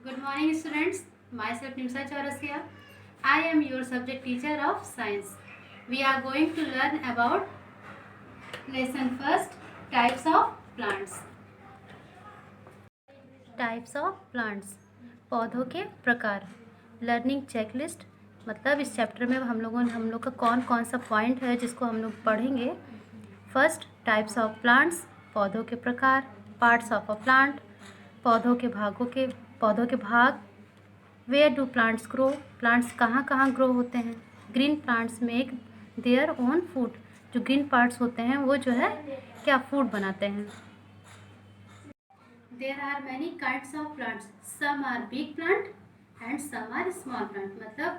Good morning, students. Myself Nimsa Chaurasia. I am your subject teacher of science. We are going to learn about lesson first, types of plants. Types of plants, पौधों के प्रकार। Learning checklist, मतलब इस chapter में हम लोग का कौन कौन सा पॉइंट है जिसको हम लोग पढ़ेंगे। फर्स्ट, टाइप्स ऑफ प्लांट्स, पौधों के प्रकार। पार्ट्स ऑफ अ प्लांट, पौधों के भाग। Where do plants grow, plants कहाँ कहाँ ग्रो होते हैं। Green plants make their own food, जो ग्रीन पार्ट्स होते हैं वो जो है क्या फूड बनाते हैं। There are many kinds of plants. Some are big plant and some are small plant. मतलब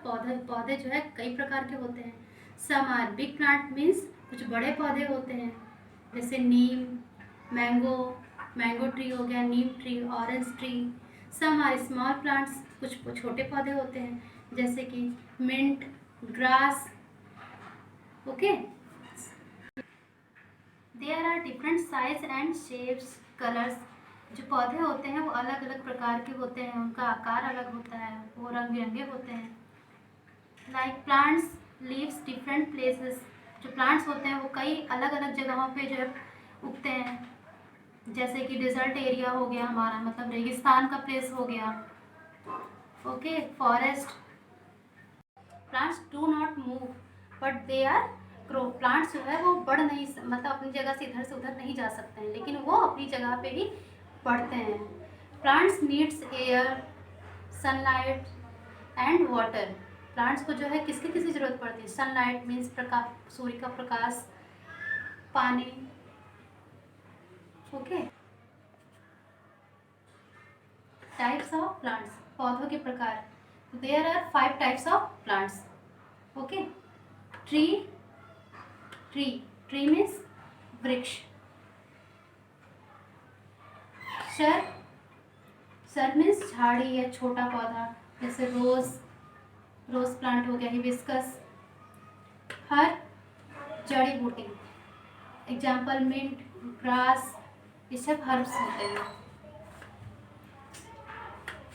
पौधे जो है कई प्रकार के होते हैं। Some are big plant means कुछ बड़े पौधे होते हैं, जैसे नीम, मैंगो ट्री हो गया, neem tree, orange tree. Some are small plants, कुछ छोटे पौधे होते हैं, जैसे कि mint, grass. Okay, There are different size and shapes, colors. जो पौधे होते हैं वो अलग अलग प्रकार के होते हैं, उनका आकार अलग होता है, वो रंग बिरंगे होते हैं। Like plants leaves different places, जो प्लांट्स होते हैं वो कई अलग अलग जगहों पे जो है उगते हैं, जैसे कि डिजर्ट एरिया हो गया हमारा, मतलब रेगिस्तान का प्लेस हो गया। Okay, forest. Plants do not move but they are grow, plants जो है वो बढ़ नहीं मतलब अपनी जगह से इधर से उधर नहीं जा सकते हैं, लेकिन वो अपनी जगह पे ही बढ़ते हैं। Plants needs air, sunlight and water, plants को जो है किसकी किसकी ज़रूरत पड़ती है। सनलाइट मीन्स प्रकाश, सूर्य का प्रकाश, पानी। ओके, टाइप्स ऑफ प्लांट्स, पौधों के प्रकार। There are 5 types of plants. Okay, tree means वृक्ष। सर मीन्स झाड़ी या छोटा पौधा, जैसे रोज प्लांट हो गया, हिबिस्कस। हर जड़ी बूटी, एग्जाम्पल मिंट, ग्रास, ये सब हर्ब्स होते हैं।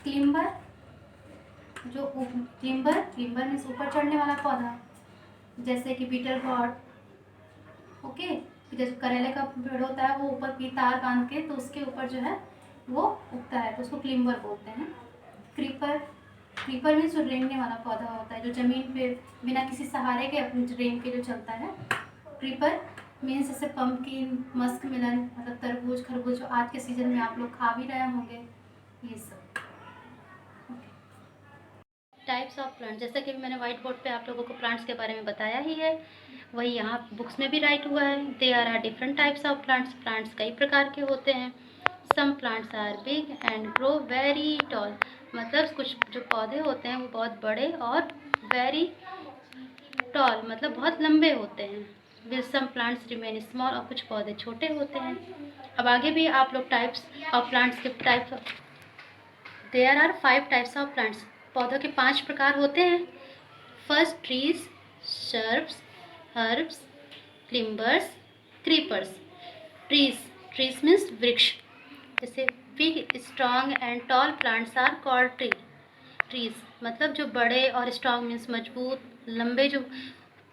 क्लिम्बर मीन्स ऊपर चढ़ने वाला पौधा, जैसे कि बीटल गॉड। ओके, जैसे करेले का पेड़ होता है वो ऊपर की तार बांध के तो उसके ऊपर जो है वो उगता है, तो उसको क्लिम्बर बोलते हैं। क्रीपर मीन्स जो रेंगने वाला पौधा होता है, जो जमीन पे बिना किसी सहारे के अपने रेंग के जो चलता है। क्रीपर मीन्स जैसे पम्पकिन, मस्क मिलन, मतलब तरबूज, खरबूज, जो आज के सीजन में आप लोग खा भी रहे होंगे, ये सब। टाइप्स ऑफ प्लांट, जैसे कि मैंने व्हाइट बोर्ड पे आप लोगों को प्लांट्स के बारे में बताया ही है, वही यहाँ बुक्स में भी राइट हुआ है। There are different types of plants, plants कई प्रकार के होते हैं। Some plants are big and grow very tall, मतलब कुछ जो पौधे होते हैं वो बहुत बड़े और वेरी टॉल मतलब बहुत लंबे होते हैं। Will some plants remain small, और कुछ पौधे छोटे होते हैं। अब आगे भी आप लोग टाइप्स ऑफ प्लांट्स के types, there are 5 types of plants, पौधों के 5 प्रकार होते हैं। First, trees, shrubs, herbs, climbers, creepers. Trees means वृक्ष, जैसे big strong and tall plants are called trees, मतलब जो बड़े और स्ट्रॉन्ग मीन्स मजबूत, लंबे जो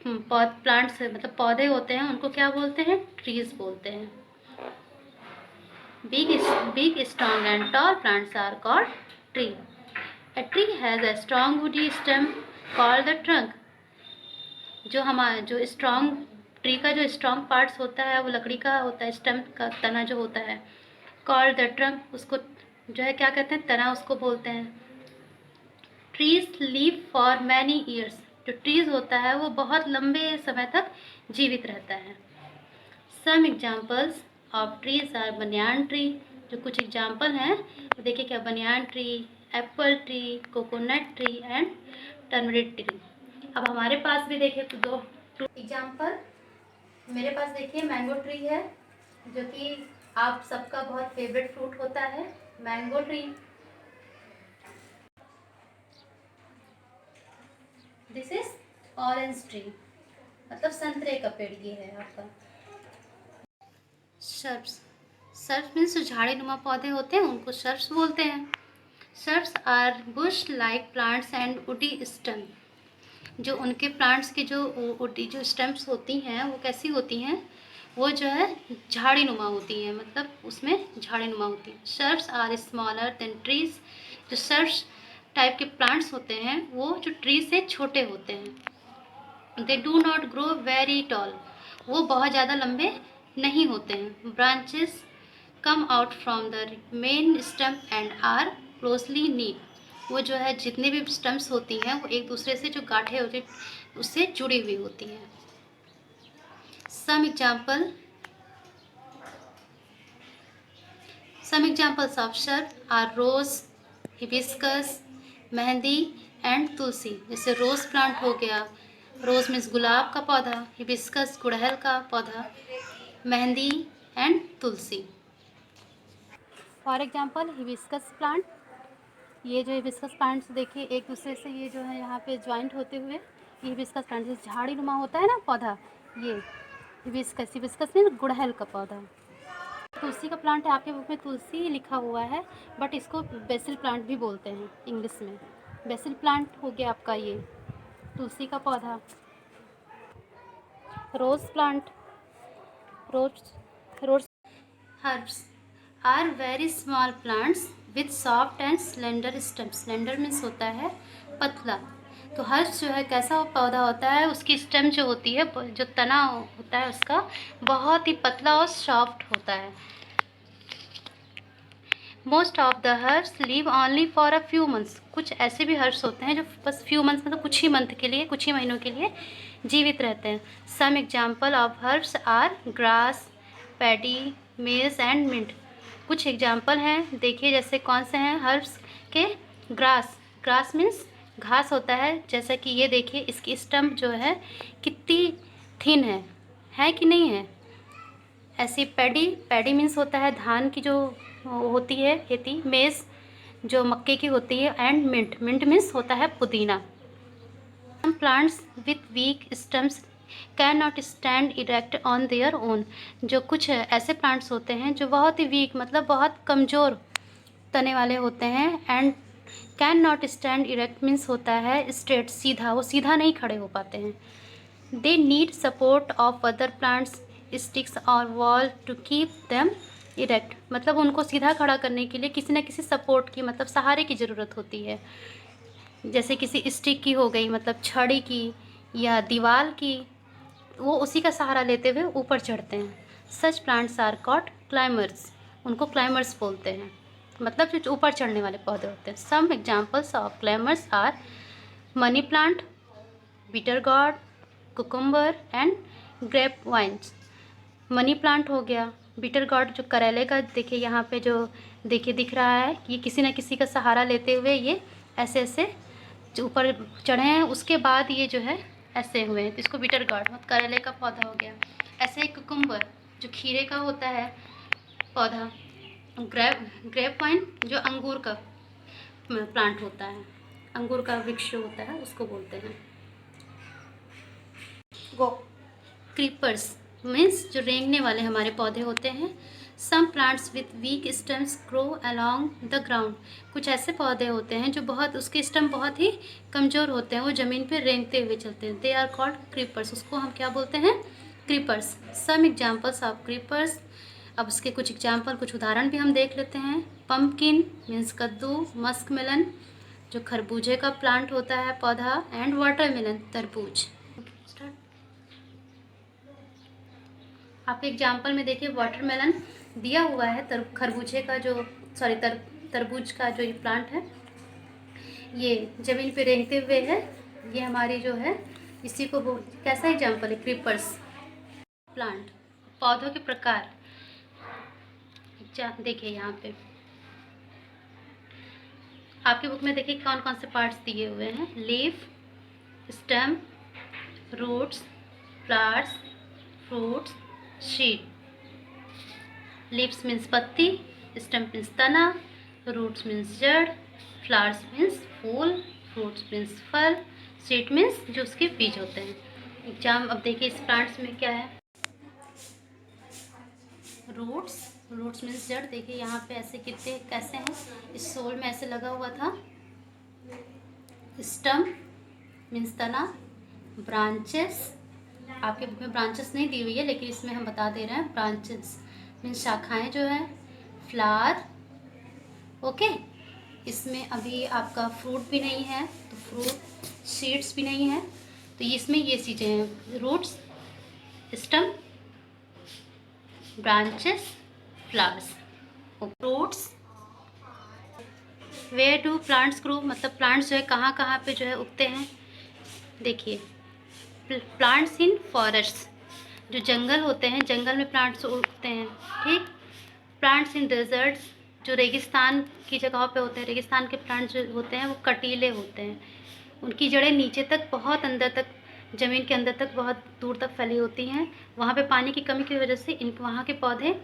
प्लांट्स मतलब पौधे होते हैं उनको क्या बोलते हैं, ट्रीज बोलते हैं। Big, strong and tall plants are called tree. A tree has a strong woody stem called the trunk. जो स्ट्रॉन्ग ट्री का जो स्ट्रॉन्ग पार्ट्स होता है वो लकड़ी का होता है, स्टेम का तना जो होता है, कॉल्ड द ट्रंक, उसको जो है क्या कहते हैं, तना उसको बोलते हैं। Trees live for many years, जो ट्रीज होता है वो बहुत लंबे समय तक जीवित रहता है। Some examples of trees are banyan tree, जो कुछ एग्जाम्पल हैं तो देखिए क्या, banyan tree, apple tree, coconut tree and turmeric tree. अब हमारे पास भी देखिए तो 2 एग्जाम्पल, मेरे पास देखिए मैंगो ट्री है, जो कि आप सबका बहुत फेवरेट फ्रूट होता है, mango tree. This is orange tree, मतलब संतरे का पेड़ ये है आपका। सर्ब्स मीन्स जो झाड़ी नुमा पौधे होते हैं उनको सर्ब्स बोलते हैं। Shrubs are bush-like plants and woody stem. जो उनके प्लांट्स की जो वुडी जो स्टेम्स होती हैं वो कैसी होती हैं, वो जो है झाड़ी नुमा होती हैं, मतलब उसमें झाड़ी नुमा होती है। Shrubs are smaller than trees. जो shrubs टाइप के प्लांट्स होते हैं वो जो ट्री से छोटे होते हैं। They do not grow very tall. वो बहुत ज़्यादा लंबे नहीं होते हैं। Branches come out from the main stem and are closely knit. वो जो है जितने भी स्टम्स होती हैं वो एक दूसरे से जो गांठें होती उससे जुड़ी हुई होती हैं। Some examples of shrub are rose, hibiscus, mehndi and tulsi. जैसे रोज़ प्लांट हो गया, रोज़ मीन्स गुलाब का पौधा, हिबिस्कस गुड़हल का पौधा, mehndi and Tulsi. For example hibiscus plant, ये जो हिबिस्कस प्लांट्स देखिए एक दूसरे से ये जो है यहाँ पे ज्वाइंट होते हुए ये हिबिस्कस प्लांट जैसे झाड़ी नुमा होता है ना पौधा, ये हिबिस्कस में गुड़हल का पौधा। तुलसी का प्लांट है, आपके बुक में तुलसी लिखा हुआ है बट इसको बेसिल प्लांट भी बोलते हैं इंग्लिश में। बेसिल प्लांट हो गया आपका ये तुलसी का पौधा। Rose plant, rose herbs are very small plants with soft and slender stem. Slender means होता है पतला। तो हर्ब्स जो है कैसा पौधा होता है, उसकी स्टेम जो होती है, जो तना होता है उसका बहुत ही पतला और सॉफ्ट होता है। Most of the herbs live only for a few months. कुछ ऐसे भी हर्ब्स होते हैं जो बस फ्यू मंथ्स मतलब कुछ ही मंथ के लिए, कुछ ही महीनों के लिए जीवित रहते हैं। Some example of herbs are grass, paddy, maize and mint. कुछ एग्जाम्पल हैं देखिए, जैसे कौन से हैं हर्ब्स के। ग्रास मीन्स घास होता है, जैसा कि ये देखिए इसकी स्टम्प जो है कितनी थिन है कि नहीं है। ऐसी पैडी मीन्स होता है धान की जो होती है खेती। मेज जो मक्के की होती है एंड मिंट मीन्स होता है पुदीना। Some plants with weak stems can not stand erect on their own. जो कुछ ऐसे प्लांट्स होते हैं जो बहुत ही वीक मतलब बहुत कमज़ोर तने वाले होते हैं, and can not stand erect means होता है स्ट्रेट सीधा, वो सीधा नहीं खड़े हो पाते हैं। They need support of other plants, sticks और wall to keep them erect. मतलब उनको सीधा खड़ा करने के लिए किसी न किसी सपोर्ट की मतलब सहारे की ज़रूरत होती है। जैसे किसी स्टिक की हो गई, मतलब छड़ी की या दीवार की, वो उसी का सहारा लेते हुए ऊपर चढ़ते हैं। Such plants are called climbers. उनको क्लाइमर्स बोलते हैं, मतलब जो ऊपर चढ़ने वाले पौधे होते हैं। Some examples of climbers are money plant, bitter gourd, cucumber and grape vines. Money plant हो गया, बिटर गॉर्ड जो करेले का देखिए यहाँ पे जो देखिए दिख रहा है, ये किसी न किसी का सहारा लेते हुए ये ऐसे ऐसे जो ऊपर चढ़े हैं, उसके बाद ये जो है ऐसे हुए हैं, तो इसको बिटर गॉर्ड मतलब करेले का पौधा हो गया। ऐसे ही कुकुम्बर जो खीरे का होता है पौधा। ग्रेप वाइन जो अंगूर का प्लांट होता है, अंगूर का वृक्ष जो होता है उसको बोलते हैं। क्रीपर्स मीन्स जो रेंगने वाले हमारे पौधे होते हैं। Some plants with weak stems grow along the ground. कुछ ऐसे पौधे होते हैं जो बहुत उसके स्टेम बहुत ही कमज़ोर होते हैं, वो ज़मीन पे रेंगते हुए चलते हैं। They are called creepers. उसको हम क्या बोलते हैं? Creepers. Some examples of creepers. अब उसके कुछ एग्जाम्पल, कुछ उदाहरण भी हम देख लेते हैं। पम्पकिन मीन्स कद्दू, मस्क मेलन जो खरबूजे का प्लांट होता है पौधा, एंड वाटरमेलन तरबूज। आपके एग्जाम्पल में देखिए वाटरमेलन दिया हुआ है, खरबूजे का जो तरबूज का जो ये प्लांट है ये ज़मीन पे रेंगते हुए है। ये हमारी जो है इसी को कैसा एग्जाम्पल है? Creepers plant. पौधों के प्रकार देखिए यहाँ पे आपके बुक में देखिए कौन कौन से पार्ट्स दिए हुए हैं। Leaf, stem, roots, flowers, fruits, seed. Leaves means पत्ती, स्टेम मीन्स तना, रूट्स मीन्स जड़, फ्लावर्स मीन्स फूल, फ्रूट्स मीन्स फल, सीड मीन्स जो उसके बीज होते हैं। एग्जाम अब देखिए इस प्लांट्स में क्या है। रूट्स रूट्स मीन्स जड़। देखिए यहाँ पे ऐसे कितने कैसे हैं, इस सोल में ऐसे लगा हुआ था। स्टम मीन्स तना, ब्रांचेस, आपके बुक में ब्रांचेस नहीं दी हुई है लेकिन इसमें हम बता दे रहे हैं, ब्रांचेस मीन्स शाखाएं जो है। Flower, okay. इसमें अभी आपका फ्रूट भी नहीं है, तो फ्रूट, सीड्स भी नहीं है, तो इसमें ये चीज़ें हैं, roots, stem, branches, flowers, fruits. Where do plants grow, मतलब प्लांट्स जो है कहाँ कहाँ पे जो है उगते हैं। देखिए प्लांट्स इन फॉरेस्ट, जो जंगल होते हैं, जंगल में प्लांट्स उगते हैं, ठीक। प्लांट्स इन डेजर्ट्स, जो रेगिस्तान की जगहों पे होते हैं, रेगिस्तान के प्लांट्स जो होते हैं वो कटीले होते हैं, उनकी जड़ें नीचे तक बहुत अंदर तक, ज़मीन के अंदर तक बहुत दूर तक फैली होती हैं। वहाँ पे पानी की कमी की वजह से इन वहाँ के पौधे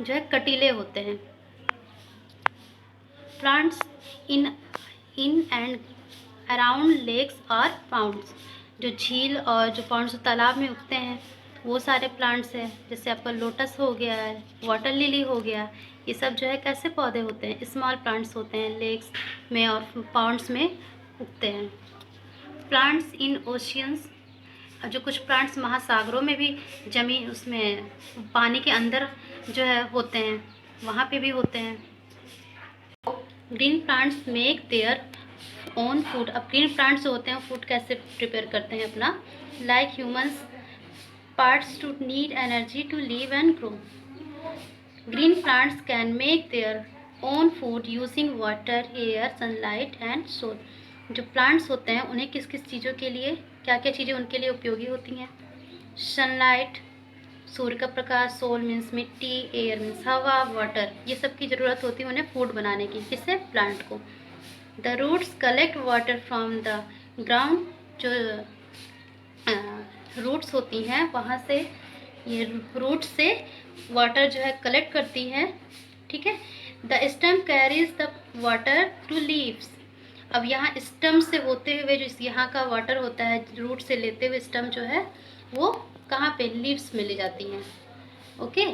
जो है कटीले होते हैं। Plants in and around lakes और पाउंड्स, जो झील और जो पाउंड्स तालाब में उगते हैं वो सारे प्लांट्स हैं। जैसे आपका लोटस हो गया है, वाटर लिली हो गया, ये सब जो है कैसे पौधे होते हैं, स्मॉल प्लांट्स होते हैं, लेक्स में और पाउंड्स में उगते हैं। प्लांट्स इन ओशियंस, जो कुछ प्लांट्स महासागरों में भी जमीन उसमें पानी के अंदर जो है होते हैं, वहाँ पे भी होते हैं। Green plants make their own food, अब ग्रीन प्लांट्स जो होते हैं फूड कैसे प्रिपेयर करते हैं अपना, like humans parts too need energy to live and grow. Green plants can make their own food using water, air, sunlight and soil. जो plants होते हैं उन्हें किस किस चीज़ों के लिए, क्या क्या चीज़ें उनके लिए उपयोगी होती हैं। सनलाइट, सूर्य का प्रकाश, सोल मीन्स मिट्टी, एयर मीन्स हवा, वाटर, ये सब की ज़रूरत होती है उन्हें फूड बनाने की, किससे, प्लांट को। The roots collect water from the ground, जो रूट्स होती हैं वहाँ से, ये रूट से वाटर जो है कलेक्ट करती हैं, ठीक है। The stem carries the water to leaves, अब यहाँ स्टम से होते हुए जो यहाँ का वाटर होता है रूट से लेते हुए स्टम जो है वो कहाँ पे, लीव्स में ले जाती हैं, okay.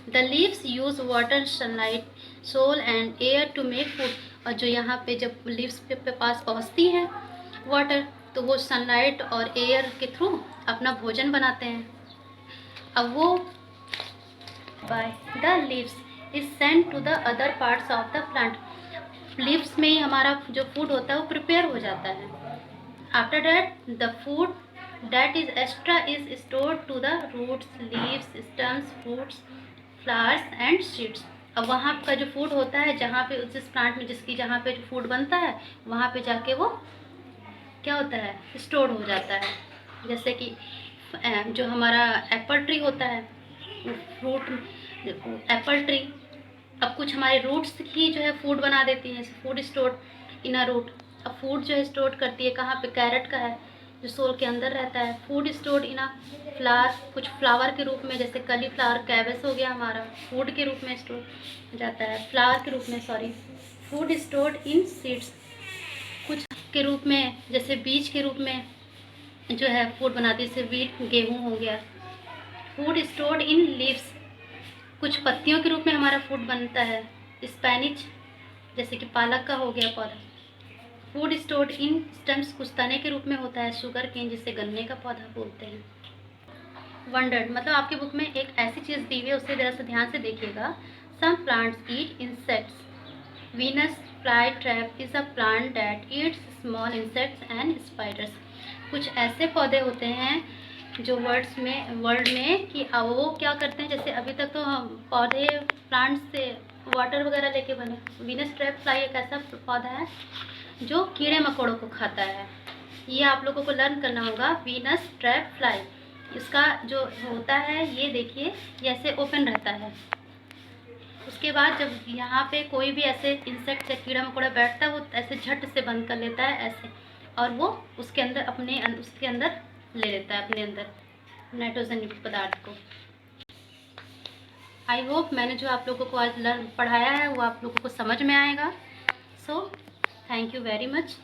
The leaves use water, sunlight, soil and air to make food, और जो यहाँ पे जब लीव्स पे पास पहुँचती हैं वाटर, तो वो सनलाइट और एयर के थ्रू अपना भोजन बनाते हैं। अब वो by the leaves is send to the other parts of the plant, leaves में ही हमारा जो फूड होता है वो प्रिपेयर हो जाता है। After that the food that is extra is stored to the roots, leaves, stems, fruits, flowers and seeds. अब वहाँ का जो फूड होता है, जहाँ पे जिस प्लांट में जिसकी जहाँ पे जो फूड बनता है वहाँ पे जाके वो क्या होता है, स्टोर हो जाता है। जैसे कि जो हमारा एप्पल ट्री होता है, फ्रूट एप्पल ट्री, अब कुछ हमारे रूट्स ही जो है फूड बना देती हैं, food store in a root. अब फूड जो है स्टोर करती है कहाँ पे, कैरेट का है जो सोल के अंदर रहता है। Food stored in a flower, कुछ फ्लावर के रूप में, जैसे कली फ्लावर, कैबेज हो गया हमारा, फूड के रूप में स्टोर जाता है, फ्लावर के रूप में, sorry. Food stored in seeds, कुछ के रूप में, जैसे बीज के रूप में जो है फूड बनाती है, जैसे वीट, गेहूँ हो गया। फूड स्टोर्ड इन लीव्स, कुछ पत्तियों के रूप में हमारा फूड बनता है, स्पेनिच, जैसे कि पालक का हो गया पौधा। फूड स्टोर्ड इन स्टेम्स, कुछ तने के रूप में होता है, शुगर केन, जिसे गन्ने का पौधा बोलते हैं। वंडर्ड, मतलब आपकी बुक में एक ऐसी चीज़ दी हुई है, उससे ज़रा सा ध्यान से देखिएगा। Some plants eat insects, Venus fly trap is a plant that eats small insects and spiders. कुछ ऐसे पौधे होते हैं जो वर्ल्ड में कि वो क्या करते हैं, जैसे अभी तक तो हम पौधे प्लांट्स से वाटर वगैरह लेके बने। वीनस ट्रैप फ्लाई एक ऐसा पौधा है जो कीड़े मकोड़ों को खाता है, ये आप लोगों को लर्न करना होगा। वीनस ट्रैप फ्लाई, इसका जो होता है ये देखिए, ये ऐसे ओपन रहता है। उसके बाद जब यहाँ पे कोई भी ऐसे इंसेक्ट या कीड़ा मकोड़ा बैठता है वो ऐसे झट से बंद कर लेता है ऐसे, और वो उसके अंदर उसके अंदर ले लेता है अपने अंदर नाइट्रोजन युक्त पदार्थ को। आई होप मैंने जो आप लोगों को आज पढ़ाया है वो आप लोगों को समझ में आएगा। So thank you very much.